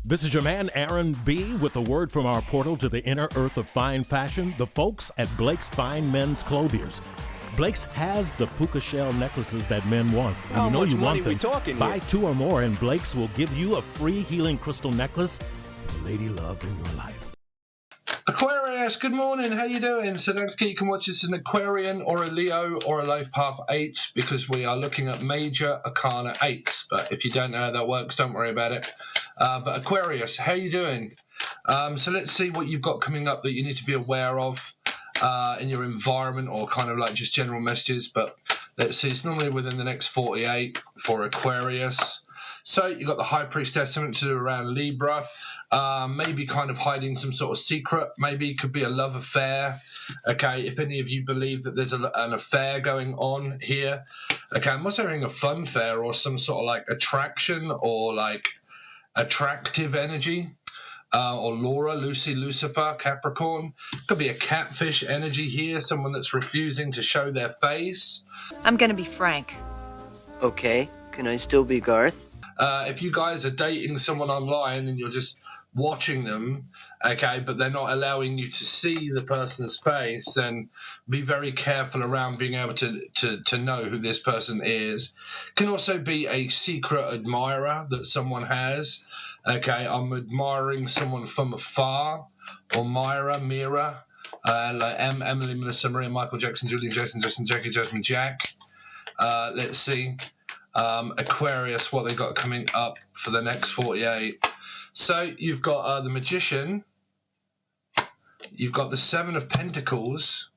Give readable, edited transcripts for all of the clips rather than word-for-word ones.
This is your man, Aaron B., with a word from our portal to the inner earth of fine fashion, the folks at Blake's Fine Men's Clothiers. Blake's has the puka shell necklaces that men want. And How you know much you money want them. we talking Buy here? 2 or more, and Blake's will give you a free healing crystal necklace for lady love in your life. Aquarius, good morning. How you doing? So don't forget you can watch this as an Aquarian or a Leo or a Life Path 8 because we are looking at major Arcana 8s. But if you don't know how that works, don't worry about it. But Aquarius, how you doing? So let's see what you've got coming up that you need to be aware of in your environment or kind of like just general messages. But let's see, it's normally within the next 48 for Aquarius. So you've got the High Priestess, something to do around Libra. Maybe kind of hiding some sort of secret. Maybe it could be a love affair. Okay, if any of you believe that there's an affair going on here. Okay, I'm also having a fun fair or some sort of like attraction or like attractive energy. Or Laura, Lucy, Lucifer, Capricorn. Could be a catfish energy here. Someone that's refusing to show their face. I'm gonna be frank. Okay, can I still be Garth? If you guys are dating someone online and you're just watching them, okay, but they're not allowing you to see the person's face, then be very careful around being able to know who this person is. Can also be a secret admirer that someone has. Okay, I'm admiring someone from afar, or Mira, like Emily, Melissa, Maria, Michael Jackson, Julian, Jason, Justin, Jackie, Jasmine, Jack. Let's see. Aquarius, what they got coming up for the next 48. So you've got the Magician. You've got the 7 of Pentacles.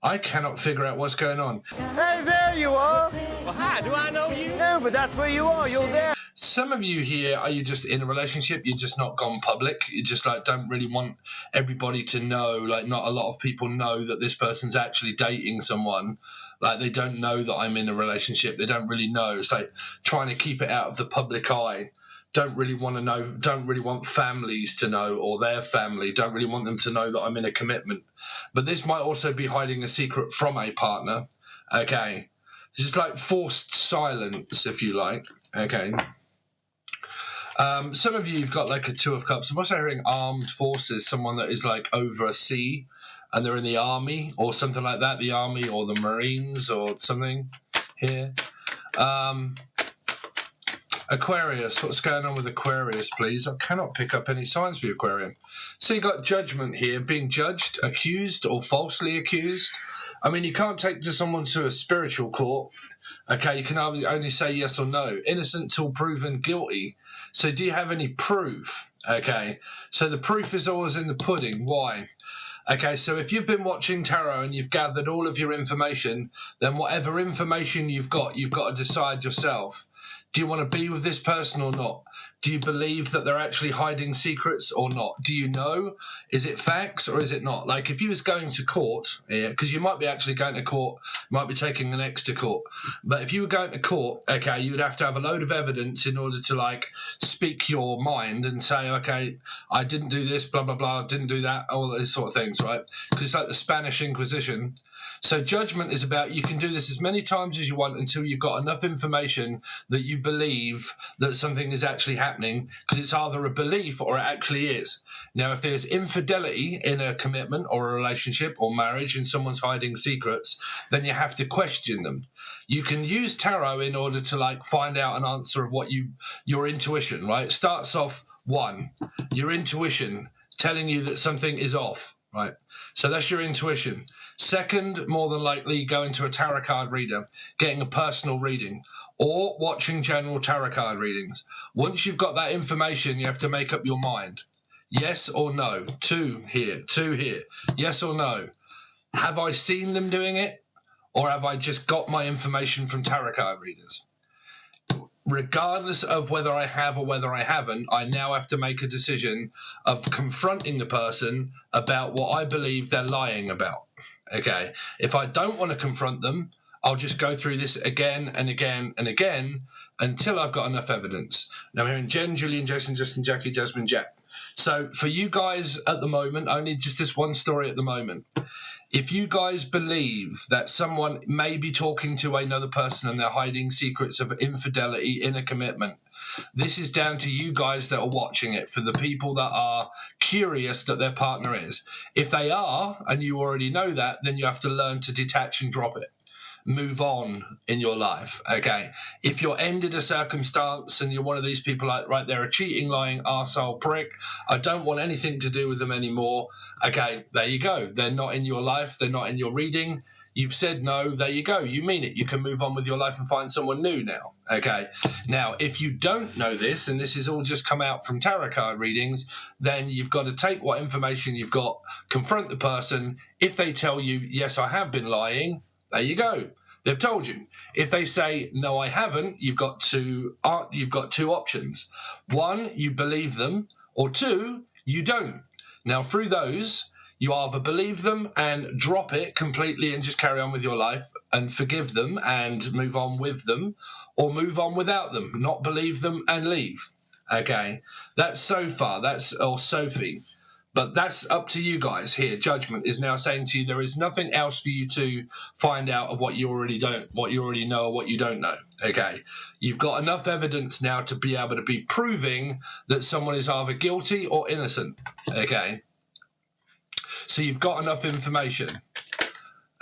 I cannot figure out what's going on. Hey, there you are. Well, hi, do I know you? No, but that's where you are. You're there. Some of you here, are you just in a relationship? You're just not gone public. You just like don't really want everybody to know. Like not a lot of people know that this person's actually dating someone. Like they don't know that I'm in a relationship. They don't really know. It's like trying to keep it out of the public eye. Don't really want to know. Don't really want families to know or their family. Don't really want them to know that I'm in a commitment. But this might also be hiding a secret from a partner. Okay. It's just like forced silence, if you like. Okay. Some of you, you've got like a 2 of Cups. I'm also hearing armed forces, someone that is like over a sea and they're in the army or something like that, the army or the Marines or something here. Aquarius, what's going on with Aquarius, please? I cannot pick up any signs for you, Aquarian. So you got judgment here, being judged, accused or falsely accused. I mean, you can't take someone to a spiritual court. Okay, you can only say yes or no. Innocent till proven guilty. So do you have any proof? Okay, so the proof is always in the pudding. Why? Okay, so if you've been watching tarot and you've gathered all of your information, then whatever information you've got to decide yourself. Do you want to be with this person or not? Do you believe that they're actually hiding secrets or not? Do you know? Is it facts or is it not? Like if you was going to court, yeah, because you might be actually going to court, might be taking an ex to court. But if you were going to court, okay, you would have to have a load of evidence in order to like speak your mind and say, okay, I didn't do this, blah, blah, blah, didn't do that, all those sort of things, right? Because it's like the Spanish Inquisition. So judgment is about you can do this as many times as you want until you've got enough information that you believe that something is actually happening, because it's either a belief or it actually is. Now, if there's infidelity in a commitment or a relationship or marriage and someone's hiding secrets, then you have to question them. You can use tarot in order to like find out an answer of what your intuition, right? It starts off 1, your intuition telling you that something is off, right? So that's your intuition. Second, more than likely, going to a tarot card reader, getting a personal reading, or watching general tarot card readings. Once you've got that information, you have to make up your mind. Yes or no? 2 here, 2 here. Yes or no? Have I seen them doing it, or have I just got my information from tarot card readers? Regardless of whether I have or whether I haven't, I now have to make a decision of confronting the person about what I believe they're lying about. Okay, if I don't want to confront them, I'll just go through this again and again and again until I've got enough evidence. Now I'm hearing Jen, Julian, Jason, Justin, Jackie, Jasmine, Jack. So for you guys at the moment, only just this one story at the moment. If you guys believe that someone may be talking to another person and they're hiding secrets of infidelity in a commitment, This is down to you guys that are watching it, for the people that are curious that their partner is. If they are, and you already know that, then you have to learn to detach and drop it. Move on in your life, okay? If you're ended a circumstance and you're one of these people like, right, they're a cheating, lying, arsehole prick, I don't want anything to do with them anymore, okay, there you go. They're not in your life. They're not in your reading. You've said no, there you go. You mean it. You can move on with your life and find someone new now, okay? Now, if you don't know this, and this has all just come out from tarot card readings, then you've got to take what information you've got, confront the person. If they tell you, yes, I have been lying, there you go. They've told you. If they say, no, I haven't, you've got two options. One, you believe them, or two, you don't. Now, through those, you either believe them and drop it completely and just carry on with your life and forgive them and move on with them, or move on without them, not believe them and leave. Okay? That's so far. Or Sophie. But that's up to you guys here. Judgment is now saying to you, there is nothing else for you to find out of what you already know, or what you don't know. Okay. You've got enough evidence now to be able to be proving that someone is either guilty or innocent. Okay. So you've got enough information.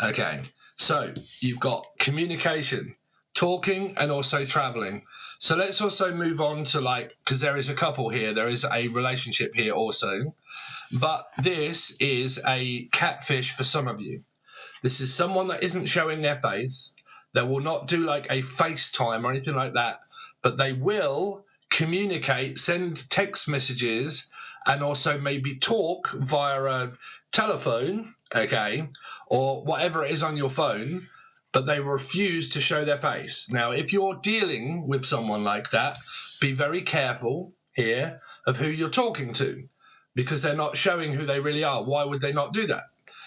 Okay. So you've got communication, talking, and also traveling. So let's also move on to because there is a couple here. There is a relationship here also. But this is a catfish for some of you. This is someone that isn't showing their face. They will not do a FaceTime or anything like that. But they will communicate, send text messages, and also maybe talk via a telephone, okay, or whatever it is on your phone, but they refuse to show their face. Now, if you're dealing with someone like that, be very careful here of who you're talking to, because they're not showing who they really are. Why would they not do that?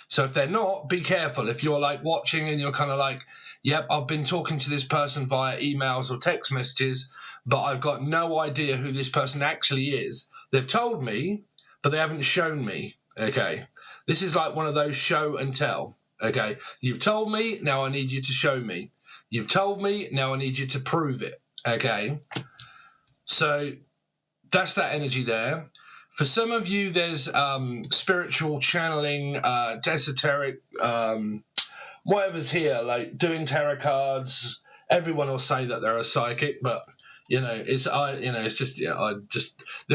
So if they're not, be careful. If you're watching and you're kind of yep, I've been talking to this person via emails or text messages, but I've got no idea who this person actually is. They've told me, but they haven't shown me, okay? This is like one of those show and tell, okay? You've told me, now I need you to show me. You've told me, now I need you to prove it, okay? So that's that energy there. For some of you, there's spiritual channeling, esoteric, whatever's here, doing tarot cards. Everyone will say that they're a psychic, but there's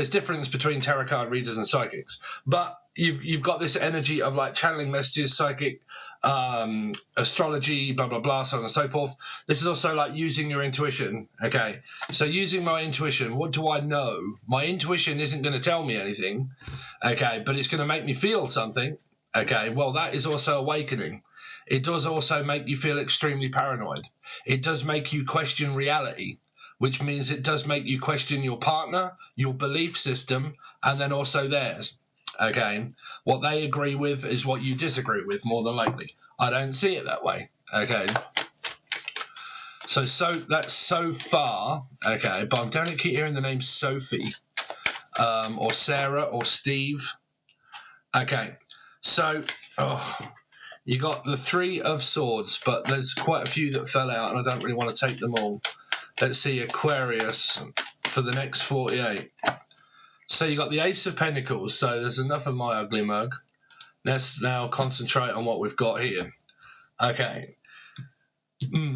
difference between tarot card readers and psychics. But you've got this energy of channeling messages, psychic, astrology, blah blah blah, so on and so forth. This is also using your intuition. Okay, so using my intuition, what do I know? My intuition isn't going to tell me anything, okay, but it's going to make me feel something. Okay, well, that is also awakening. It does also make you feel extremely paranoid. It does make you question reality, which means it does make you question your partner, your belief system, and then also theirs. Okay, what they agree with is what you disagree with, more than likely. I don't see it that way. Okay, so that's so far. Okay, but I'm down to keep hearing the name Sophie, or Sarah, or Steve. Okay, so you got the Three of Swords, but there's quite a few that fell out, and I don't really want to take them all. Let's see, Aquarius for the next 48. So you got the Ace of Pentacles, so there's enough of my ugly mug. Let's now concentrate on what we've got here. Okay.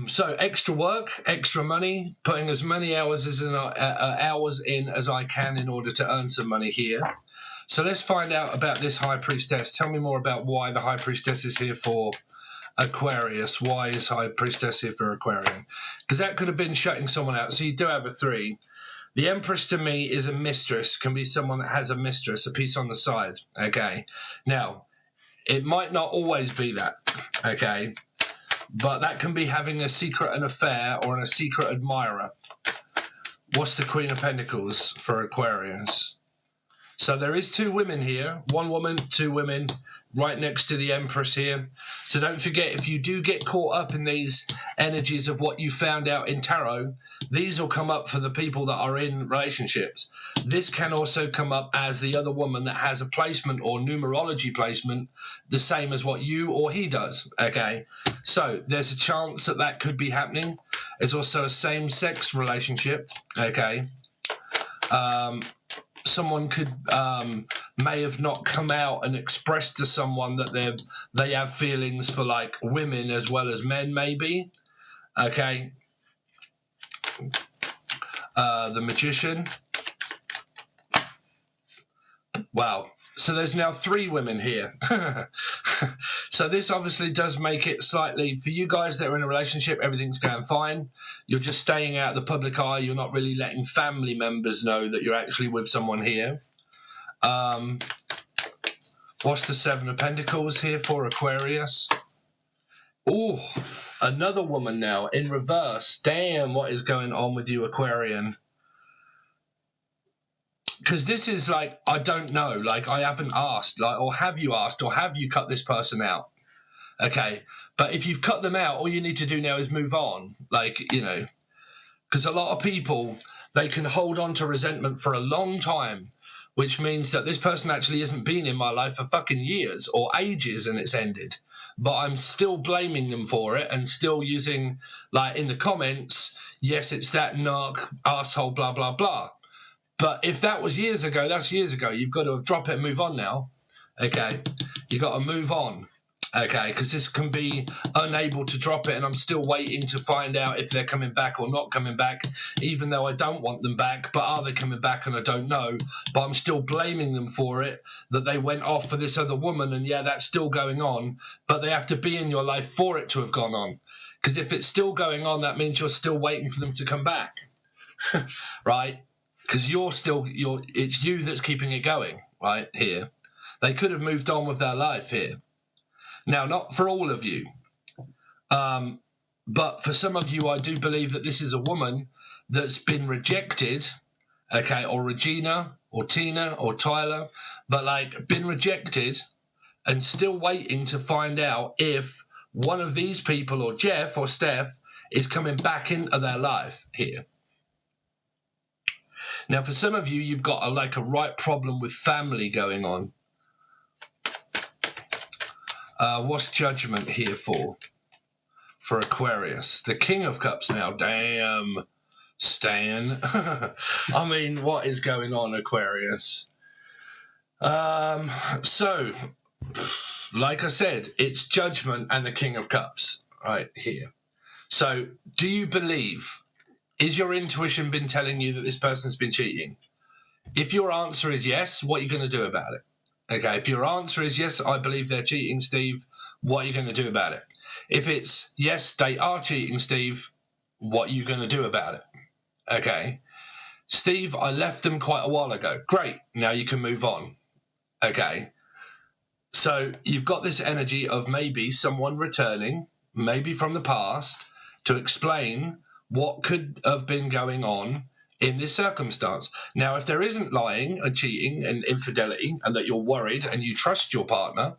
So extra work, extra money, putting as many hours in as I can in order to earn some money here. So let's find out about this High Priestess. Tell me more about why the High Priestess is here for Aquarius. Why is High Priestess here for Aquarian? Because that could have been shutting someone out. So you do have a 3. The Empress to me is a mistress, can be someone that has a mistress, a piece on the side, okay? Now, it might not always be that, okay? But that can be having a secret an affair or a secret admirer. What's the Queen of Pentacles for Aquarius? So there is 2 women here, 1 woman, 2 women, right next to the Empress here. So don't forget, if you do get caught up in these energies of what you found out in tarot, these will come up for the people that are in relationships. This can also come up as the other woman that has a placement or numerology placement the same as what you or he does, okay? So there's a chance that could be happening. It's also a same-sex relationship, okay? Someone could may have not come out and expressed to someone that they have feelings for like women as well as men, maybe. Okay. The Magician. Wow. So there's now 3 women here. So this obviously does make it slightly, for you guys that are in a relationship, everything's going fine. You're just staying out of the public eye. You're not really letting family members know that you're actually with someone here. What's the 7 of Pentacles here for Aquarius? Oh, another woman now in reverse. Damn, what is going on with you, Aquarian? Because this is like, I don't know, like I haven't asked, like, or have you asked, or have you cut this person out? Okay, but if you've cut them out, all you need to do now is move on. Like, you know, because a lot of people, they can hold on to resentment for a long time, which means that this person actually hasn't been in my life for fucking years or ages and it's ended. But I'm still blaming them for it and still using, like in the comments, yes, it's that narc, asshole, blah, blah, blah. But if that was years ago, that's years ago. You've got to drop it and move on now. Okay, you've got to move on. Okay, because this can be unable to drop it, and I'm still waiting to find out if they're coming back or not coming back, even though I don't want them back. But are they coming back? And I don't know. But I'm still blaming them for it, that they went off for this other woman, and yeah, that's still going on. But they have to be in your life for it to have gone on. Because if it's still going on, that means you're still waiting for them to come back. Right? Because it's you that's keeping it going, right, here. They could have moved on with their life here. Now, not for all of you, but for some of you, I do believe that this is a woman that's been rejected, okay, or Regina, or Tina, or Tyler, but, like, been rejected and still waiting to find out if one of these people, or Jeff or Steph, is coming back into their life here. Now, for some of you, you've got a right problem with family going on. What's Judgment here for Aquarius? The King of Cups now. Damn, Stan. I mean, what is going on, Aquarius? So, like I said, it's Judgment and the King of Cups right here. So, do you believe... Is your intuition been telling you that this person's been cheating? If your answer is yes, what are you going to do about it? Okay, if your answer is yes, I believe they're cheating, Steve, what are you going to do about it? If it's yes, they are cheating, Steve, what are you going to do about it? Okay, Steve, I left them quite a while ago. Great, now you can move on. Okay, so you've got this energy of maybe someone returning, maybe from the past, to explain what could have been going on in this circumstance. Now, if there isn't lying and cheating and infidelity and that you're worried and you trust your partner,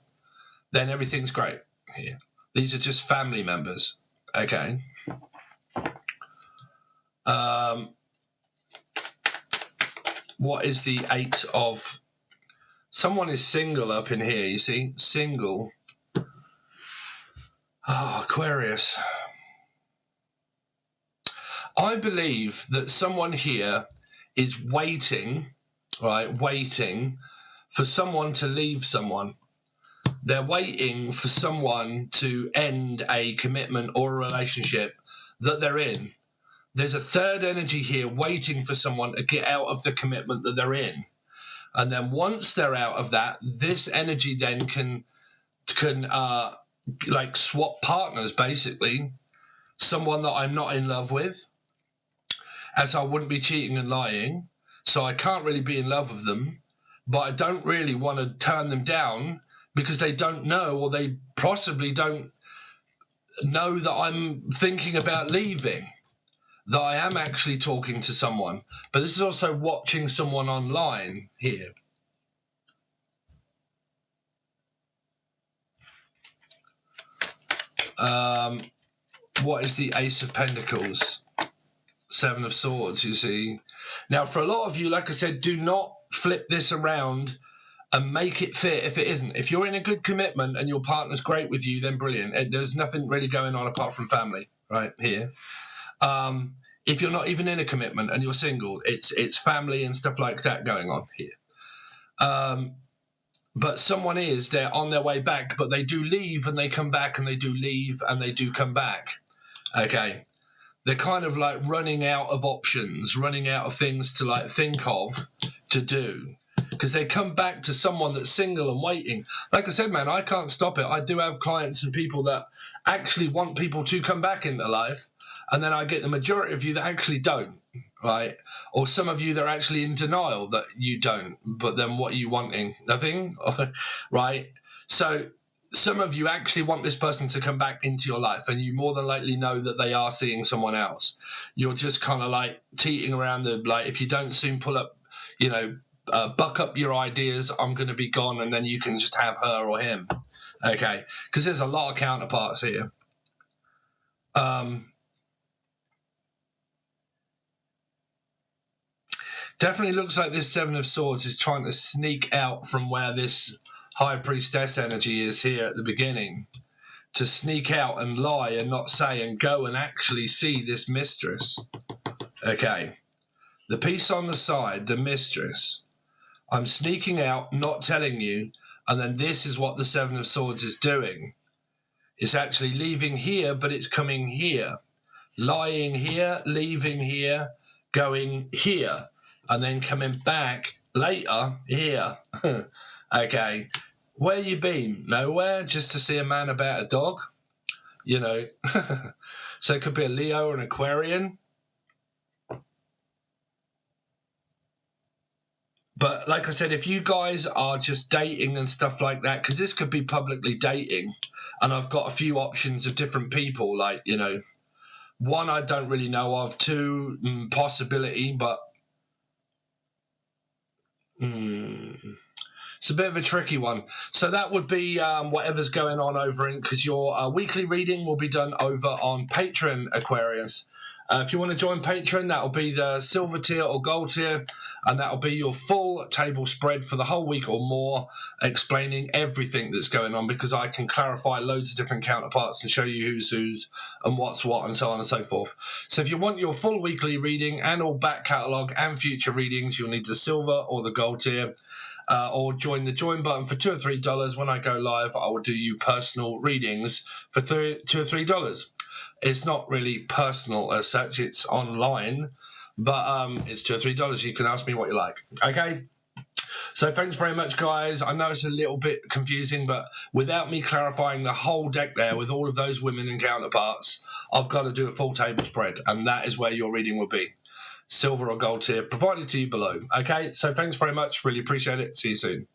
then everything's great here. These are just family members, okay? What is the 8 of... Someone is single up in here, you see? Single. Oh, Aquarius. I believe that someone here is waiting, right, waiting for someone to leave someone. They're waiting for someone to end a commitment or a relationship that they're in. There's a third energy here waiting for someone to get out of the commitment that they're in. And then once they're out of that, this energy then can like swap partners, basically. Someone that I'm not in love with, as I wouldn't be cheating and lying, so I can't really be in love with them, but I don't really want to turn them down because they don't know, or they possibly don't know that I'm thinking about leaving, that I am actually talking to someone. But this is also watching someone online here. What is the Ace of Pentacles? 7 of Swords, you see. Now, for a lot of you, like I said, do not flip this around and make it fit if it isn't. If you're in a good commitment and your partner's great with you, then brilliant. There's nothing really going on apart from family right here. if you're not even in a commitment and you're single, it's family and stuff like that going on here. But someone they're on their way back, but they do leave and they come back, and they do leave and they do come back. Okay. They're kind of like running out of options, running out of things to like think of to do, because they come back to someone that's single and waiting. Like I said, man, I can't stop it. I do have clients and people that actually want people to come back into life, and then I get the majority of you that actually don't, right? Or some of you that are actually in denial that you don't, but then what are you wanting? Nothing, right? So some of you actually want this person to come back into your life, and you more than likely know that they are seeing someone else. You're just kind of like teeting around like, if you don't soon pull up, buck up your ideas, I'm going to be gone, and then you can just have her or him. Okay, because there's a lot of counterparts here. Definitely looks like this Seven of Swords is trying to sneak out from where this High Priestess energy is here at the beginning, to sneak out and lie and not say and go and actually see this mistress. Okay. The piece on the side, the mistress. I'm sneaking out, not telling you, and then this is what the Seven of Swords is doing. It's actually leaving here, but it's coming here. Lying here, leaving here, going here, and then coming back later here. Okay. Where you been? Nowhere, just to see a man about a dog, So it could be a Leo or an Aquarian. But like I said, if you guys are just dating and stuff like that, because this could be publicly dating, and I've got a few options of different people, like, one I don't really know of, two, possibility, but it's a bit of a tricky one. So that would be whatever's going on over in, because your weekly reading will be done over on Patreon, Aquarius. If you want to join Patreon, that'll be the silver tier or gold tier, and that'll be your full table spread for the whole week or more, explaining everything that's going on, because I can clarify loads of different counterparts and show you who's who's and what's what and so on and so forth. So if you want your full weekly reading and all back catalogue and future readings, you'll need the silver or the gold tier. Or join the join button for $2 or $3. When I go live, I will do you personal readings for $2 or $3. It's not really personal as such, it's online, but it's $2 or $3. You can ask me what you like. Okay? So thanks very much, guys. I know it's a little bit confusing, but without me clarifying the whole deck there with all of those women and counterparts, I've got to do a full table spread, and that is where your reading will be. Silver or gold tier provided to you below. Okay, so thanks very much. Really appreciate it. See you soon.